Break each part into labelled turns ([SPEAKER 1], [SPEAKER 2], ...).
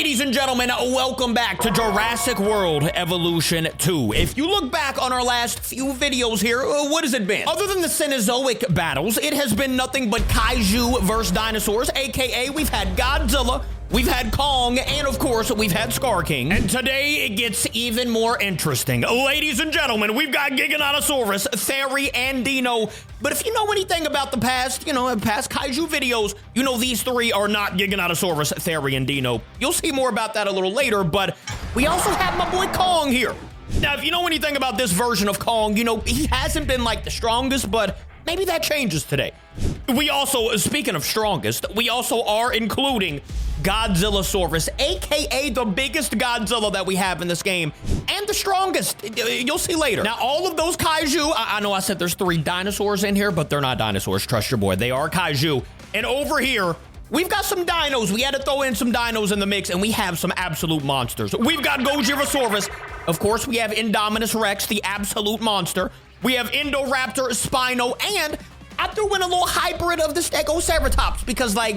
[SPEAKER 1] Ladies and gentlemen, welcome back to Jurassic World Evolution 2. If you look back on our last few videos here, what has it been? Other than the Cenozoic battles, it has been nothing but kaiju versus dinosaurs, aka we've had Godzilla, we've had Kong, and of course, we've had Scar King. And today, it gets even more interesting. Ladies and gentlemen, we've got Giganotosaurus, Theory, and Dino. But if you know anything about the past, past kaiju videos, you know these three are not Giganotosaurus, Theory, and Dino. You'll see more about that a little later, but we also have my boy Kong here. Now, if you know anything about this version of Kong, he hasn't been like the strongest, but maybe that changes today. We also, speaking of strongest, we also are including Godzillasaurus, aka the biggest Godzilla that we have in this game, and the strongest. You'll see later. Now, all of those kaiju, I know I said there's 3 dinosaurs in here, but they're not dinosaurs, trust your boy. They are kaiju. And over here, we've got some dinos. We had to throw in some dinos in the mix, and we have some absolute monsters. We've got GODZILLAsaurus. Of course, we have Indominus Rex, the absolute monster. We have Indoraptor, Spino, and I threw in a little hybrid of the Stegoceratops because, I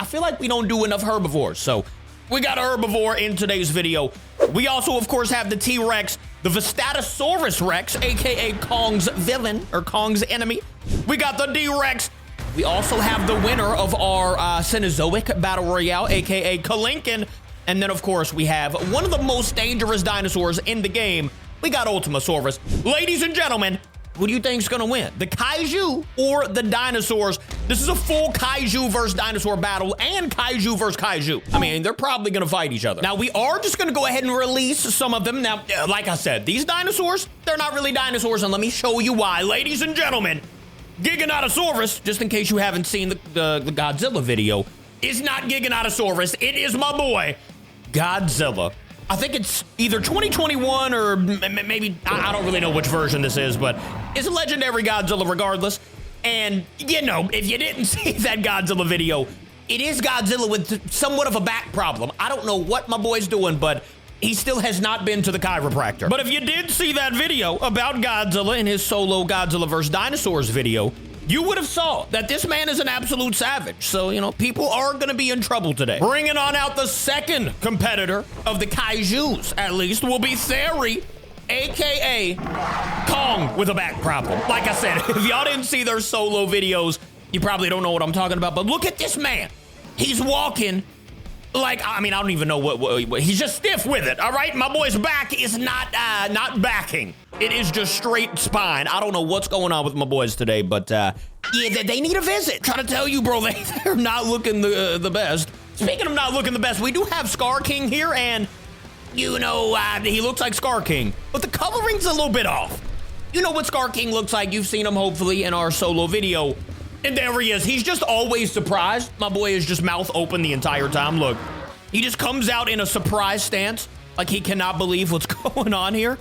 [SPEAKER 1] feel like we don't do enough herbivores. So we got a herbivore in today's video. We also, of course, have the T-Rex, the Vistatosaurus Rex, aka Kong's villain or Kong's enemy. We got the D-Rex. We also have the winner of our Cenozoic Battle Royale, aka Kalinkin. And then, of course, we have one of the most dangerous dinosaurs in the game. We got Ultimasaurus. Ladies and gentlemen, who do you think's gonna win? The kaiju or the dinosaurs? This is a full kaiju versus dinosaur battle and kaiju versus kaiju. I mean, they're probably gonna fight each other. Now, we are just gonna go ahead and release some of them. Now, like I said, these dinosaurs, they're not really dinosaurs, and let me show you why. Ladies and gentlemen, Giganotosaurus, just in case you haven't seen the Godzilla video, is not Giganotosaurus. It is my boy, Godzilla. I think it's either 2021 or maybe, I don't really know which version this is, but it's a legendary Godzilla regardless. And, if you didn't see that Godzilla video, it is Godzilla with somewhat of a back problem. I don't know what my boy's doing, but he still has not been to the chiropractor. But if you did see that video about Godzilla in his solo Godzilla vs. Dinosaurs video, you would have saw that this man is an absolute savage. So, people are going to be in trouble today. Bringing on out the second competitor of the kaijus, at least, will be Theory, a.k.a. Kong with a back problem. Like I said, if y'all didn't see their solo videos, you probably don't know what I'm talking about. But look at this man. He's walking like, I don't even know what he's just stiff with it, all right? My boy's back is not backing. It is just straight spine. I don't know what's going on with my boys today, but yeah, they need a visit. Trying to tell you, bro, they're not looking the best. Speaking of not looking the best, we do have Scar King here, and he looks like Scar King, but the coloring's a little bit off. You know what Scar King looks like. You've seen him, hopefully, in our solo video. And there he is. He's just always surprised. My boy is just mouth open the entire time. Look, he just comes out in a surprise stance, like he cannot believe what's going on here.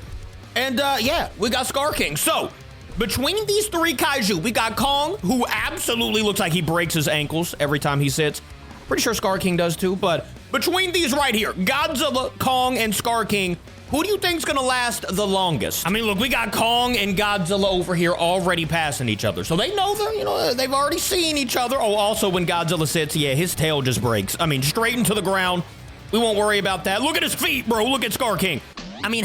[SPEAKER 1] And yeah, we got Scar King. So between these 3 kaiju, we got Kong, who absolutely looks like he breaks his ankles every time he sits. Pretty sure Scar King does too. But between these right here, Godzilla, Kong, and Scar King, who do you think's gonna last the longest? Look, we got Kong and Godzilla over here already passing each other. So they know that, they've already seen each other. Oh, also when Godzilla sits, yeah, his tail just breaks. Straight into the ground. We won't worry about that. Look at his feet, bro. Look at Scar King.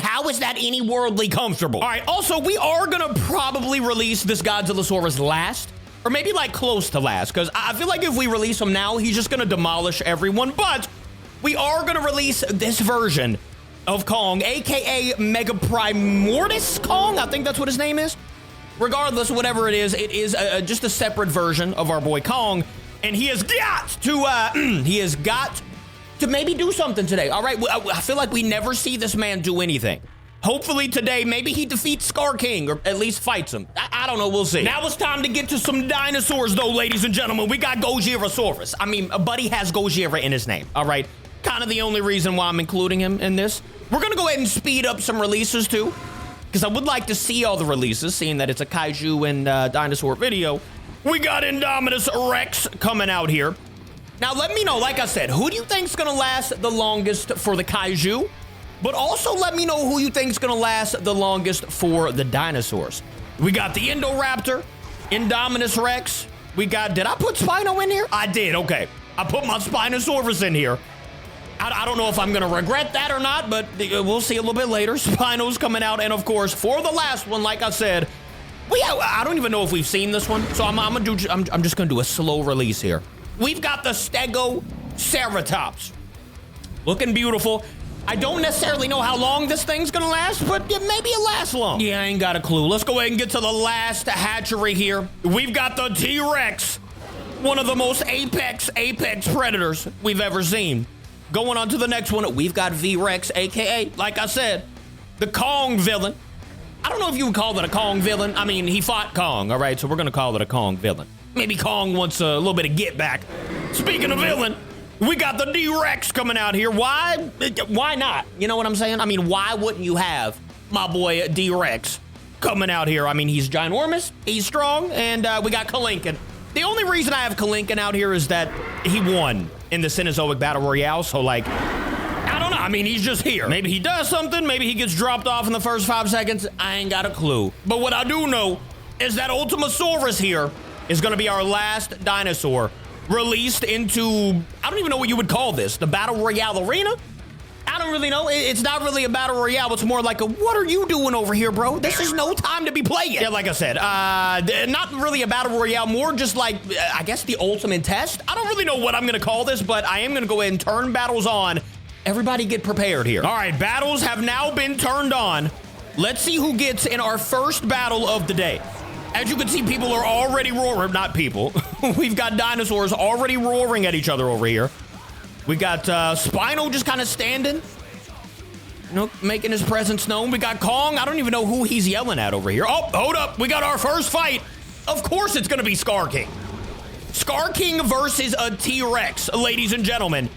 [SPEAKER 1] How is that any worldly comfortable? All right, also, we are gonna probably release this Godzillasaurus last, or maybe close to last, because I feel like if we release him now, he's just gonna demolish everyone. But we are gonna release this version of Kong, aka Megaprimordius Kong. I think that's what his name is. Regardless, whatever it is just a separate version of our boy Kong, and he has got to maybe do something today. All right, I feel like we never see this man do anything. Hopefully today, maybe he defeats Scar King, or at least fights him. I don't know, we'll see. Now it's time to get to some dinosaurs, though, ladies and gentlemen. We got Gojirasaurus. Buddy has Gojira in his name, all right? Kind of the only reason why I'm including him in this. We're gonna go ahead and speed up some releases too, because I would like to see all the releases, seeing that it's a kaiju and dinosaur video. We got Indominus Rex coming out here. Now let me know, like I said, who do you think's gonna last the longest for the kaiju? But also let me know who you think's gonna last the longest for the dinosaurs. We got the Indoraptor, Indominus Rex. We got, did I put Spino in here? I did, okay. I put my Spinosaurus in here. I don't know if I'm gonna regret that or not, but we'll see a little bit later. Spino's coming out, and of course, for the last one, like I said, I don't even know if we've seen this one, so I'm just gonna do a slow release here. We've got the Stegoceratops. Looking beautiful. I don't necessarily know how long this thing's gonna last, but maybe it lasts long. Yeah, I ain't got a clue. Let's go ahead and get to the last hatchery here. We've got the T-Rex, one of the most apex predators we've ever seen. Going on to the next one, we've got V-Rex, AKA, like I said, the Kong villain. I don't know if you would call it a Kong villain. I mean, he fought Kong, all right? So we're gonna call it a Kong villain. Maybe Kong wants a little bit of get back. Speaking of villain, we got the D-Rex coming out here. Why? Why not? You know what I'm saying? I mean, why wouldn't you have my boy D-Rex coming out here? I mean, he's ginormous, he's strong, and we got Kalinkin. The only reason I have Kalinkin out here is that he won in the Cenozoic Battle Royale, so like, I don't know. I mean, he's just here. Maybe he does something, maybe he gets dropped off in the first 5 seconds. I ain't got a clue. But what I do know is that Ultimasaurus here is gonna be our last dinosaur released into, I don't even know what you would call this, the Battle Royale arena? I don't really know. It's not really a Battle Royale. It's more like a, what are you doing over here, bro? This is no time to be playing. Yeah, like I said, not really a Battle Royale, more just like, I guess the ultimate test. I don't really know what I'm gonna call this, but I am gonna go ahead and turn battles on. Everybody get prepared here. All right, battles have now been turned on. Let's see who gets in our first battle of the day. As you can see, people are already roaring. Not people. We've got dinosaurs already roaring at each other over here. We got Spino just kind of standing, you know, making his presence known. We got Kong. I don't even know who he's yelling at over here. Oh, hold up. We got our first fight. Of course it's going to be Scar King. Scar King versus a T-Rex, ladies and gentlemen,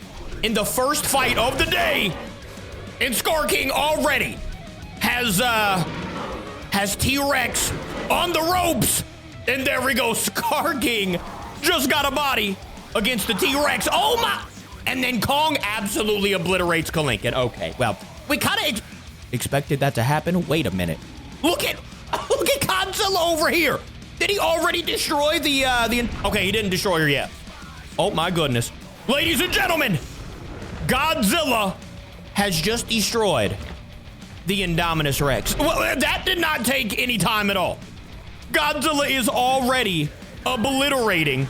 [SPEAKER 1] in the first fight of the day. And Scar King already has T-Rex on the ropes. And there we go. Scar King just got a body against the T-Rex. Oh my. And then Kong absolutely obliterates Kalinkin. Okay, well, we kind of expected that to happen. Wait a minute. Look at Godzilla over here. Did he already destroy the okay, he didn't destroy her yet. Oh my goodness. Ladies and gentlemen, Godzilla has just destroyed the Indominus Rex. Well, that did not take any time at all. Godzilla is already obliterating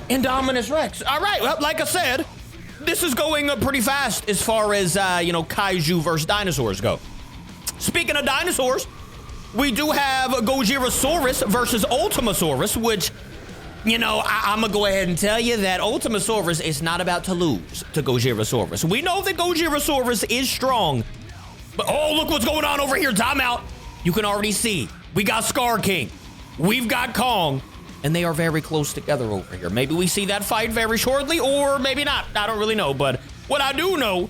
[SPEAKER 1] Indominus Rex. All right, well, like I said, this is going pretty fast as far as, you know, kaiju versus dinosaurs go. Speaking of dinosaurs, we do have Gojirasaurus versus Ultimasaurus, which, you know, I'm gonna go ahead and tell you that Ultimasaurus is not about to lose to Gojirasaurus. We know that Gojirasaurus is strong, but oh, look what's going on over here. Time out. You can already see we got Scar King, we've got Kong, and they are very close together over here. Maybe we see that fight very shortly, or maybe not. I don't really know, but what I do know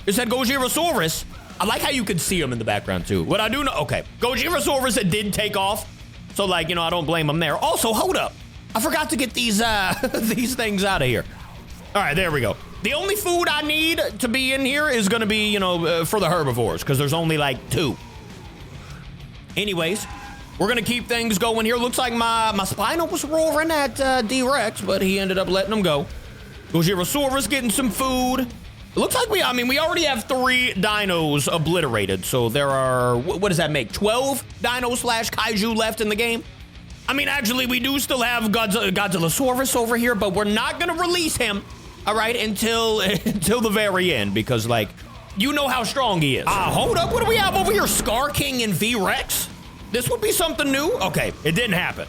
[SPEAKER 1] is that Gojirasaurus, I like how you can see him in the background too. What I do know, okay, Gojirasaurus did take off, so like, you know, I don't blame him there. Also, hold up, I forgot to get these these things out of here. All right, there we go. The only food I need to be in here is gonna be, you know, for the herbivores, because there's only like 2. Anyways, we're gonna keep things going here. Looks like my Spino was roaring at D-Rex, but he ended up letting him go. Gojirasaurus getting some food. It looks like we already have 3 dinos obliterated. So there are, what does that make? 12 dino/kaiju left in the game? I mean, actually, we do still have Godzillasaurus over here, but we're not gonna release him, all right, until the very end, because like, you know how strong he is. Hold up, what do we have over here? Scar King and V-Rex? This would be something new? Okay, it didn't happen.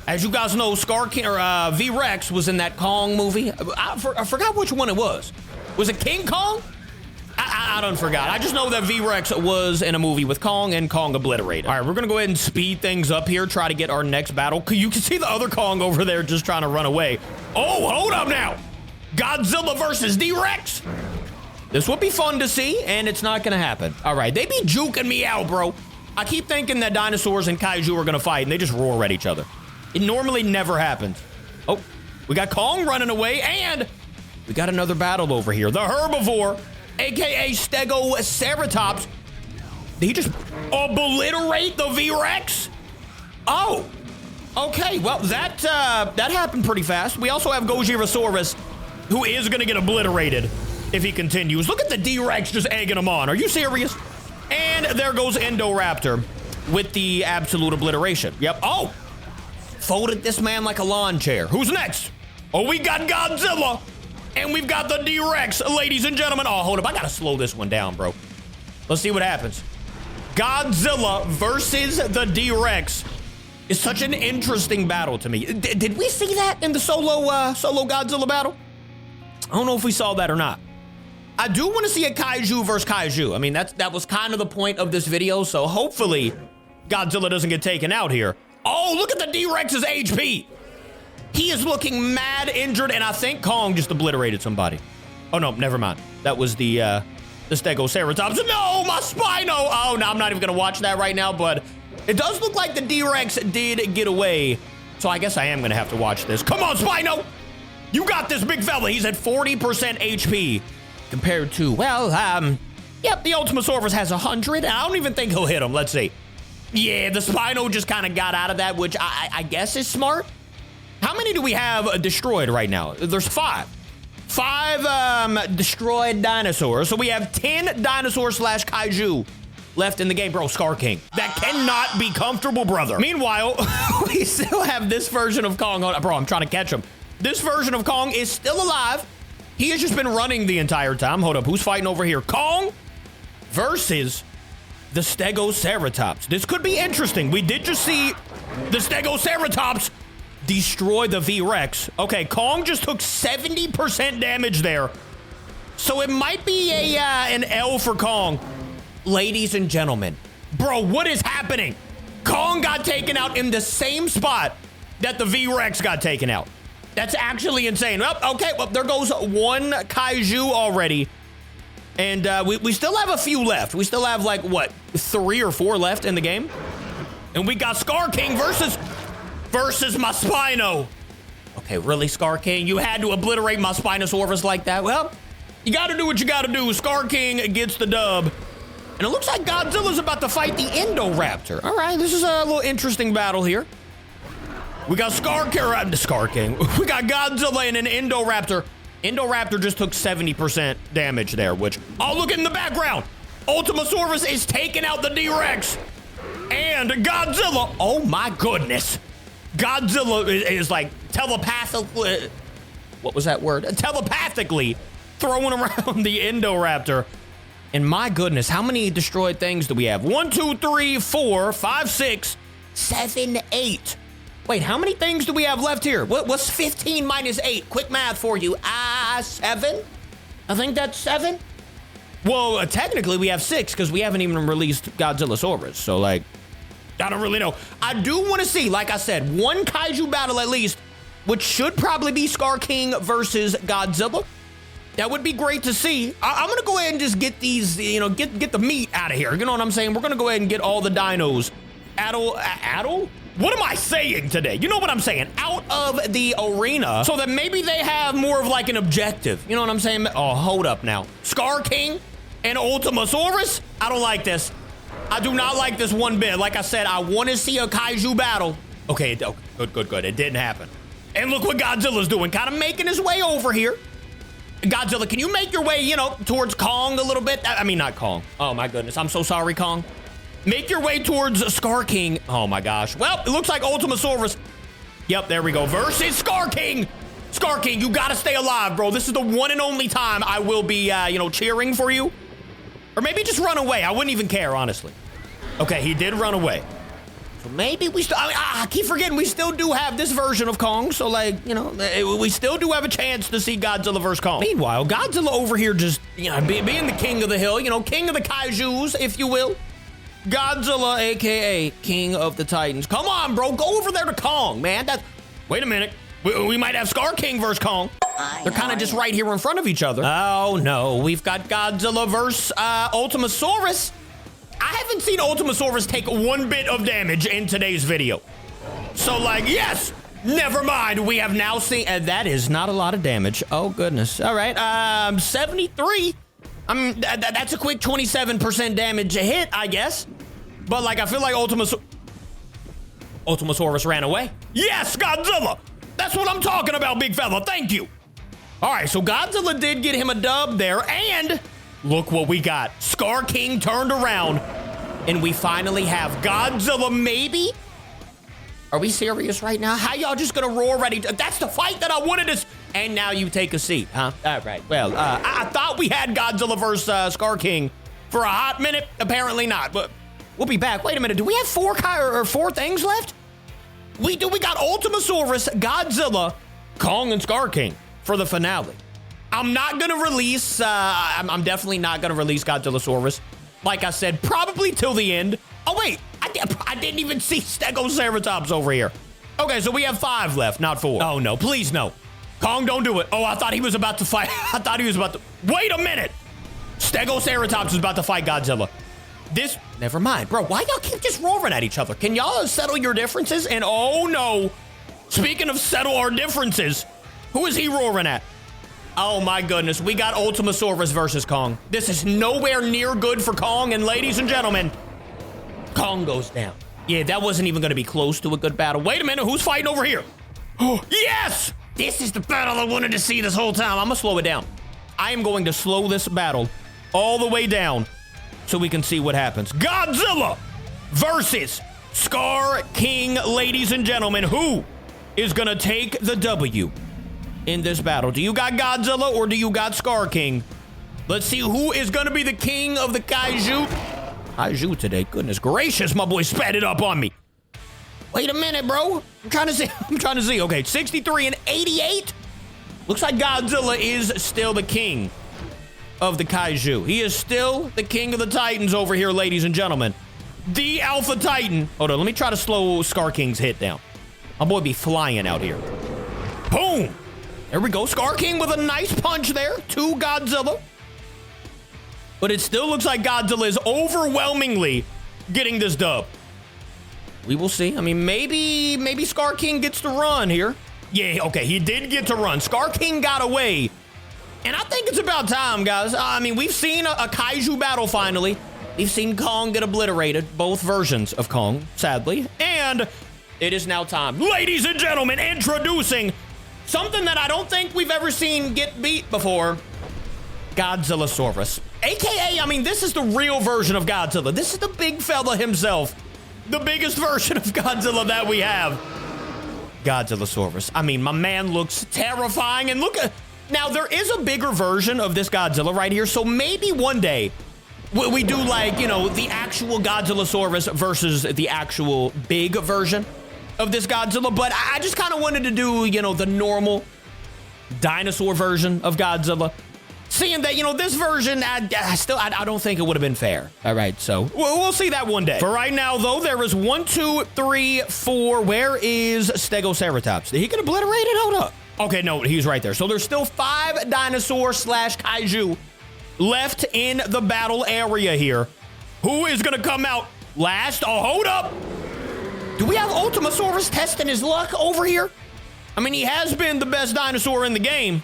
[SPEAKER 1] As you guys know, Scar King, or V-Rex was in that Kong movie. I forgot which one it was. Was it King Kong? I don't forgot. I just know that V-Rex was in a movie with Kong and Kong obliterated. All right, we're gonna go ahead and speed things up here, try to get our next battle. You can see the other Kong over there just trying to run away. Oh, hold up now. Godzilla versus D-Rex? This would be fun to see, and it's not gonna happen. All right, they be juking me out, bro. I keep thinking that dinosaurs and kaiju are gonna fight, and they just roar at each other. It normally never happens. Oh, we got Kong running away, and we got another battle over here. The herbivore, AKA Stegoceratops. Did he just obliterate the V-Rex? Oh, okay. Well, that happened pretty fast. We also have Gojirasaurus, who is gonna get obliterated if he continues. Look at the D-Rex just egging him on. Are you serious? And there goes Indoraptor with the absolute obliteration. Yep. Oh, folded this man like a lawn chair. Who's next? Oh, we got Godzilla. And we've got the D-Rex, ladies and gentlemen. Oh, hold up. I got to slow this one down, bro. Let's see what happens. Godzilla versus the D-Rex is such an interesting battle to me. Did we see that in the solo Godzilla battle? I don't know if we saw that or not. I do want to see a kaiju versus kaiju. I mean, that was kind of the point of this video, so hopefully Godzilla doesn't get taken out here. Oh, look at the D-Rex's HP. He is looking mad injured, and I think Kong just obliterated somebody. Oh, no, never mind. That was the Stegoceratops. No, my Spino. Oh, no, I'm not even going to watch that right now, but it does look like the D-Rex did get away, so I guess I am going to have to watch this. Come on, Spino. You got this, big fella. He's at 40% HP compared to, well, yep, the Ultimasaurus has 100. I don't even think he'll hit him. Let's see. Yeah, the Spino just kind of got out of that, which I guess is smart. How many do we have destroyed right now? There's 5. 5 destroyed dinosaurs. So we have 10 dinosaurs / kaiju left in the game. Bro, Scar King. That cannot be comfortable, brother. Meanwhile, we still have this version of Kong. Bro, I'm trying to catch him. This version of Kong is still alive. He has just been running the entire time. Hold up, who's fighting over here? Kong versus the Stegoceratops. This could be interesting. We did just see the Stegoceratops destroy the V-Rex. Okay, Kong just took 70% damage there. So it might be an L for Kong. Ladies and gentlemen, bro, what is happening? Kong got taken out in the same spot that the V-Rex got taken out. That's actually insane. Well, okay, well, there goes one kaiju already. And we still have a few left. We still have, like, what, 3 or 4 left in the game? And we got Scar King versus my Spino. Okay, really, Scar King? You had to obliterate my Spinosaurus like that? Well, you got to do what you got to do. Scar King gets the dub. And it looks like Godzilla's about to fight the Indoraptor. All right, this is a little interesting battle here. We got Scar King. We got Godzilla and an Indoraptor. Indoraptor just took 70% damage there, which... Oh, look in the background. Ultimasaurus is taking out the D-Rex. And Godzilla... Oh, my goodness. Godzilla is like telepathically... What was that word? Telepathically throwing around the Indoraptor. And my goodness, how many destroyed things do we have? 1, 2, 3, 4, 5, 6, 7, 8. Wait, how many things do we have left here? What's 15 minus 8? Quick math for you. 7? I think that's 7. Well, technically we have 6 because we haven't even released Godzillasaurus. So, like, I don't really know. I do want to see, like I said, one kaiju battle at least, which should probably be Scar King versus Godzilla. That would be great to see. I'm going to go ahead and just get these, you know, get the meat out of here. You know what I'm saying? We're going to go ahead and get all the dinos. What am I saying today? You know what I'm saying? Out of the arena so that maybe they have more of like an objective. You know what I'm saying? Oh, hold up now. Scar King and Ultimasaurus? I don't like this. I do not like this one bit. Like I said, I want to see a kaiju battle. Okay, good. It didn't happen. And look what Godzilla's doing. Kind of making his way over here. Godzilla, can you make your way, you know, towards Kong a little bit? I mean, not Kong. Oh, my goodness. I'm so sorry, Kong. Make your way towards Scar King. Oh, my gosh. Well, it looks like Ultimasaurus. Yep, there we go. Versus Scar King. Scar King, you got to stay alive, bro. This is the one and only time I will be, you know, cheering for you. Or maybe just run away. I wouldn't even care, honestly. Okay, he did run away. So maybe we still... I keep forgetting we still do have this version of Kong. So, like, you know, we still do have a chance to see Godzilla versus Kong. Meanwhile, Godzilla over here just, you know, being the king of the hill. You know, king of the kaijus, if you will. Godzilla, a.k.a. King of the Titans. Come on, bro. Go over there to Kong, man. Wait a minute. We might have Scar King versus Kong. They're kind of just right here in front of each other. Oh, no. We've got Godzilla versus Ultimasaurus. I haven't seen Ultimasaurus take 1 bit of damage in today's video. So, like, yes. Never mind. We have now seen... that is not a lot of damage. Oh, goodness. All right. 73. That's a quick 27% damage a hit, I guess. But, like, I feel like Ultimasaurus ran away. Yes, Godzilla! That's what I'm talking about, big fella. Thank you. All right, so Godzilla did get him a dub there, and look what we got. Scar King turned around, and we finally have Godzilla, maybe? Are we serious right now? How y'all just gonna roar ready? That's the fight that I wanted to... And now you take a seat, huh? All right, well, I thought we had Godzilla versus Scar King for a hot minute. Apparently not, but we'll be back. Wait a minute, do we have four things left? We do. We got Ultimasaurus, Godzilla, Kong, and Scar King for the finale. I'm not gonna release, I'm definitely not gonna release Godzillasaurus. Like I said, probably till the end. Oh wait, I didn't even see Stegoceratops over here. Okay, so we have 5 left, not 4. Oh no, please no. Kong, don't do it. Oh, I thought he was about to fight. I thought he was about to, wait a minute. Stegoceratops is about to fight Godzilla. Never mind. Bro, why y'all keep just roaring at each other? Can y'all settle your differences? And oh no, speaking of settle our differences, who is he roaring at? Oh my goodness, we got Ultimasaurus versus Kong. This is nowhere near good for Kong, and ladies and gentlemen, Kong goes down. Yeah, that wasn't even gonna be close to a good battle. Wait a minute, who's fighting over here? Oh, yes! This is the battle I wanted to see this whole time. I'm gonna slow it down. I am going to slow this battle all the way down so we can see what happens. Godzilla versus Scar King, ladies and gentlemen. Who is gonna take the W in this battle? Do you got Godzilla or do you got Scar King? Let's see who is gonna be the king of the kaiju. Kaiju today, goodness gracious, my boy spat it up on me. Wait a minute, bro. I'm trying to see. Okay, 63 and 88. Looks like Godzilla is still the king of the kaiju. He is still the king of the titans over here, ladies and gentlemen. The Alpha Titan. Hold on, let me try to slow Scar King's hit down. My boy be flying out here. Boom. There we go. Scar King with a nice punch there to Godzilla. But it still looks like Godzilla is overwhelmingly getting this dub. We will see. I mean, maybe Scar King gets to run here. Yeah, okay, he did get to run. Scar King got away. And I think it's about time, guys. I mean, we've seen a kaiju battle finally. We've seen Kong get obliterated, both versions of Kong, sadly. And it is now time. Ladies and gentlemen, introducing something that I don't think we've ever seen get beat before. Godzillasaurus. AKA, I mean, this is the real version of Godzilla. This is the big fella himself. The biggest version of Godzilla that we have. Godzillasaurus. I mean, my man looks terrifying. And look at... Now, there is a bigger version of this Godzilla right here. So maybe one day we do, like, you know, the actual Godzillasaurus versus the actual big version of this Godzilla. But I just kind of wanted to do, you know, the normal dinosaur version of Godzilla. Seeing that, you know, this version, I don't think it would have been fair. All right, so we'll see that one day. For right now, though, there is 1, 2, 3, 4. Where is Stegoceratops? Did he get obliterated? Hold up. Okay, no, he's right there. So there's still 5 dinosaur / kaiju left in the battle area here. Who is going to come out last? Oh, hold up. Do we have Ultimasaurus testing his luck over here? I mean, he has been the best dinosaur in the game.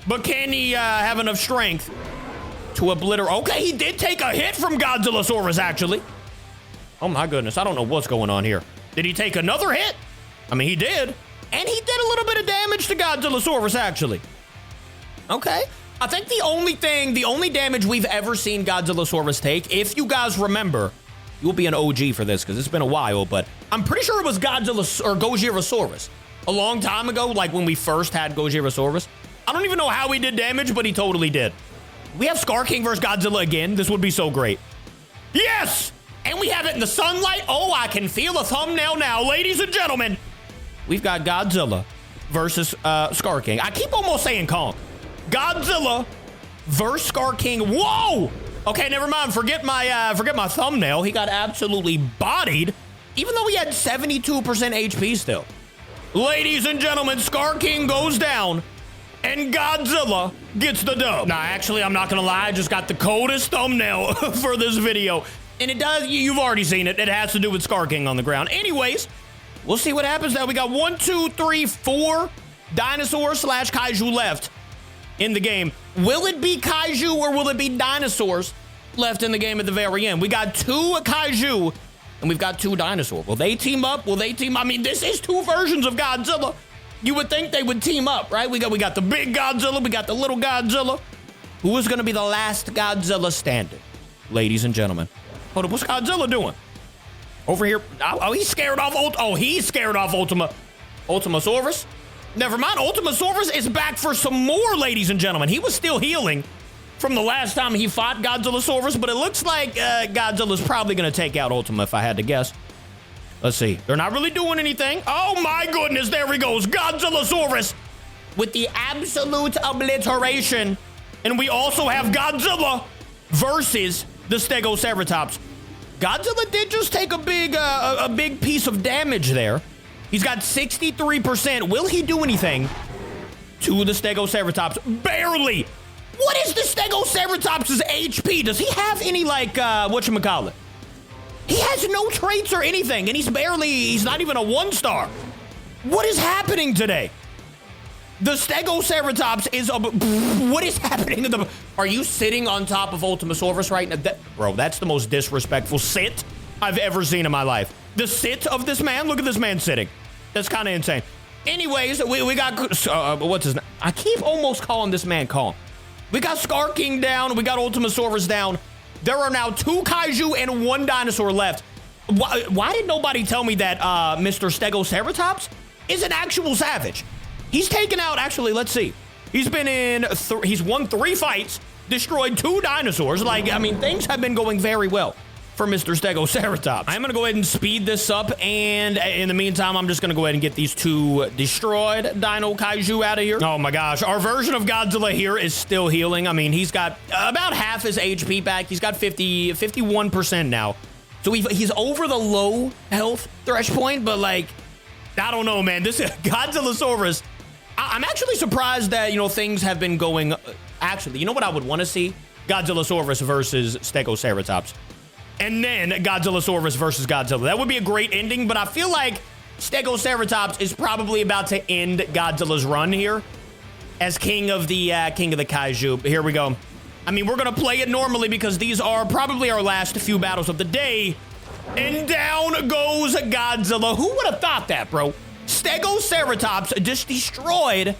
[SPEAKER 1] But can he have enough strength to obliterate? Okay, he did take a hit from Godzillasaurus, actually. Oh, my goodness. I don't know what's going on here. Did he take another hit? I mean, he did. And he did a little bit of damage to Godzillasaurus, actually. Okay. I think the only damage we've ever seen Godzillasaurus take, if you guys remember, you'll be an OG for this because it's been a while, but I'm pretty sure it was Godzilla or Gojirasaurus a long time ago, like when we first had Gojirasaurus. I don't even know how he did damage, but he totally did. We have Scar King versus Godzilla again. This would be so great. Yes! And we have it in the sunlight. Oh, I can feel a thumbnail now. Ladies and gentlemen, we've got Godzilla versus Scar King. I keep almost saying Kong. Godzilla versus Scar King. Whoa! Okay, never mind. Forget my thumbnail. He got absolutely bodied, even though he had 72% HP still. Ladies and gentlemen, Scar King goes down. And Godzilla gets the dub. Nah, actually, I'm not gonna lie. I just got the coldest thumbnail for this video. And it does, you've already seen it. It has to do with Scar King on the ground. Anyways, we'll see what happens now. We got 1, 2, 3, 4 dinosaur / kaiju left in the game. Will it be kaiju or will it be dinosaurs left in the game at the very end? We got 2 kaiju and we've got 2 dinosaurs. Will they team up? I mean, this is 2 versions of Godzilla. You would think they would team up, right? We got the big Godzilla, we got the little Godzilla. Who is going to be the last Godzilla standing, ladies and gentlemen? Hold up, what's Godzilla doing? Over here. Oh, he's scared off. He's scared off Ultimasaurus. Never mind. Ultimasaurus is back for some more, ladies and gentlemen. He was still healing from the last time he fought Godzillasaurus, but it looks like Godzilla's probably going to take out Ultima, if I had to guess. Let's see. They're not really doing anything. Oh, my goodness. There he goes. Godzillasaurus with the absolute obliteration. And we also have Godzilla versus the Stegoceratops. Godzilla did just take a big piece of damage there. He's got 63%. Will he do anything to the Stegoceratops? Barely. What is the Stegoceratops' HP? Does he have any, like, whatchamacallit? He has no traits or anything, and he's not even a 1-star. What is happening today? The Stegoceratops is what is happening to the... Are you sitting on top of Ultimasaurus right now? Bro, that's the most disrespectful sit I've ever seen in my life. The sit of this man? Look at this man sitting. That's kind of insane. Anyways, we got... what's his name? I keep almost calling this man calm. We got Scar King down. We got Ultimasaurus down. There are now 2 kaiju and 1 dinosaur left. Why did nobody tell me that Mr. Stegoceratops is an actual savage? He's taken out, actually, let's see. He's been in, he's won 3 fights, destroyed 2 dinosaurs. Like, I mean, things have been going very well for Mr. Stegoceratops. I'm gonna go ahead and speed this up, and in the meantime, I'm just gonna go ahead and get these 2 destroyed dino kaiju out of here. Oh my gosh, our version of Godzilla here is still healing. I mean, he's got about half his HP back. He's got 51% now. So he's over the low health threshold point, but like, I don't know, man. This Godzillasaurus, I'm actually surprised that, you know, things have been going... Actually, you know what I would want to see? Godzillasaurus versus Stegoceratops. And then Godzillasaurus versus Godzilla. That would be a great ending, but I feel like Stegoceratops is probably about to end Godzilla's run here as king of the kaiju. Here we go. I mean, we're going to play it normally because these are probably our last few battles of the day. And down goes Godzilla. Who would have thought that, bro? Stegoceratops just destroyed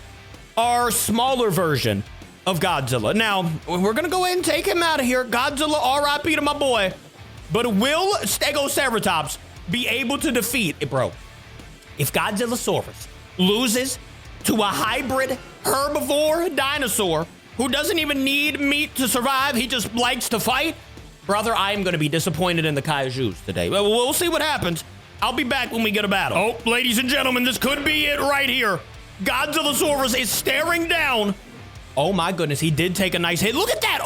[SPEAKER 1] our smaller version of Godzilla. Now, we're going to go ahead and take him out of here. Godzilla, RIP to my boy. But will Stegoceratops be able to defeat it, bro? If Godzillasaurus loses to a hybrid herbivore dinosaur who doesn't even need meat to survive, he just likes to fight, brother, I am going to be disappointed in the kaijus today. We'll see what happens. I'll be back when we get a battle. Oh, ladies and gentlemen, this could be it right here. Godzillasaurus is staring down. Oh my goodness, he did take a nice hit. Look at that,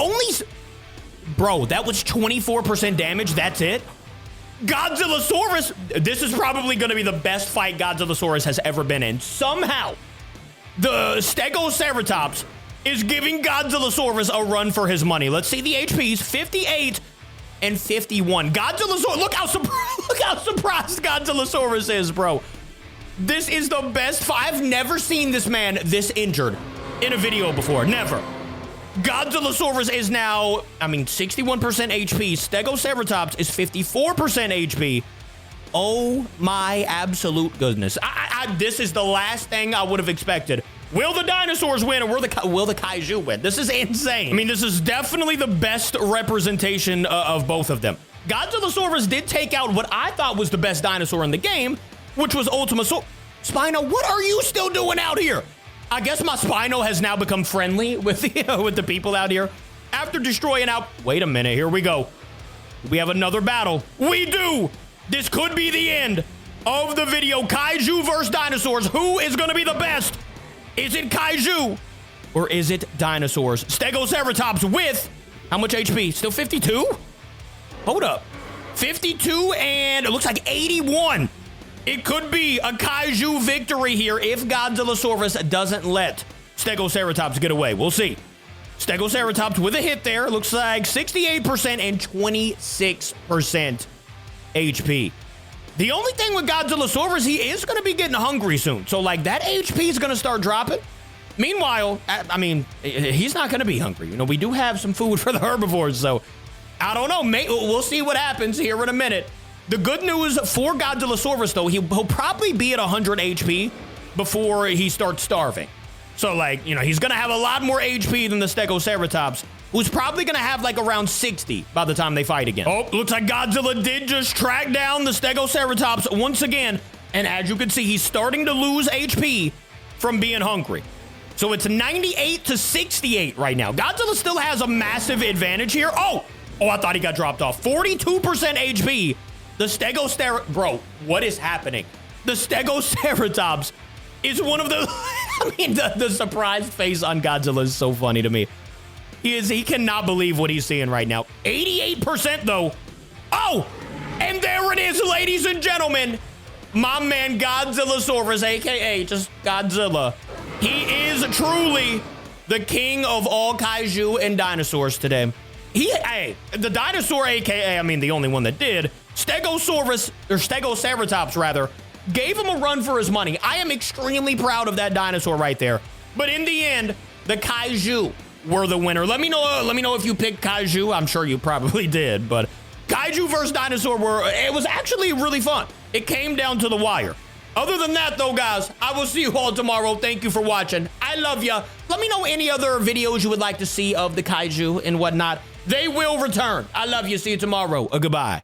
[SPEAKER 1] Bro, that was 24% damage, that's it? Godzillasaurus, this is probably gonna be the best fight Godzillasaurus has ever been in. Somehow, the Stegoceratops is giving Godzillasaurus a run for his money. Let's see the HPs, 58 and 51. Godzillasaurus, look how surprised Godzillasaurus is, bro. This is the best fight. I've never seen this man this injured in a video before, never. Godzillasaurus is now, I mean, 61% HP. Stegoceratops is 54% HP. Oh my absolute goodness. This is the last thing I would have expected. Will the dinosaurs win, or will the kaiju win? This is insane. I mean, this is definitely the best representation of both of them. Godzillasaurus did take out what I thought was the best dinosaur in the game, which was Ultimasaurus. Spino, what are you still doing out here? I guess my Spino has now become friendly with the people out here. After destroying out... Wait a minute, here we go. We have another battle. We do! This could be the end of the video. Kaiju versus dinosaurs. Who is going to be the best? Is it kaiju or is it dinosaurs? Stegoceratops with how much HP? Still 52? Hold up. 52 and it looks like 81. It could be a kaiju victory here if Godzillasaurus doesn't let Stegoceratops get away. We'll see. Stegoceratops with a hit there. Looks like 68% and 26% HP. The only thing with Godzillasaurus, he is going to be getting hungry soon. So, like, that HP is going to start dropping. Meanwhile, I mean, he's not going to be hungry. You know, we do have some food for the herbivores, so I don't know. We'll see what happens here in a minute. The good news for Godzillasaurus, though, he'll probably be at 100 HP before he starts starving. So, like, you know, he's gonna have a lot more HP than the Stegoceratops, who's probably gonna have like around 60 by the time they fight again. Oh, looks like Godzilla did just track down the Stegoceratops once again. And as you can see, he's starting to lose HP from being hungry. So it's 98 to 68 right now. Godzilla still has a massive advantage here. Oh, I thought he got dropped off. 42% HP. The Stegoceratops, bro, what is happening? The Stegoceratops is one of the, I mean, the surprised face on Godzilla is so funny to me. He cannot believe what he's seeing right now. 88% though. Oh, and there it is, ladies and gentlemen. My man Godzillasaurus, AKA just Godzilla. He is truly the king of all kaiju and dinosaurs today. Hey, the dinosaur, AKA, I mean, the only one that did, Stegoceratops rather, gave him a run for his money. I am extremely proud of that dinosaur right there. But in the end, the kaiju were the winner. Let me know if you picked kaiju. I'm sure you probably did, but kaiju versus dinosaur it was actually really fun. It came down to the wire. Other than that, though, guys, I will see you all tomorrow. Thank you for watching. I love ya. Let me know any other videos you would like to see of the kaiju and whatnot. They will return. I love you. See you tomorrow. Goodbye.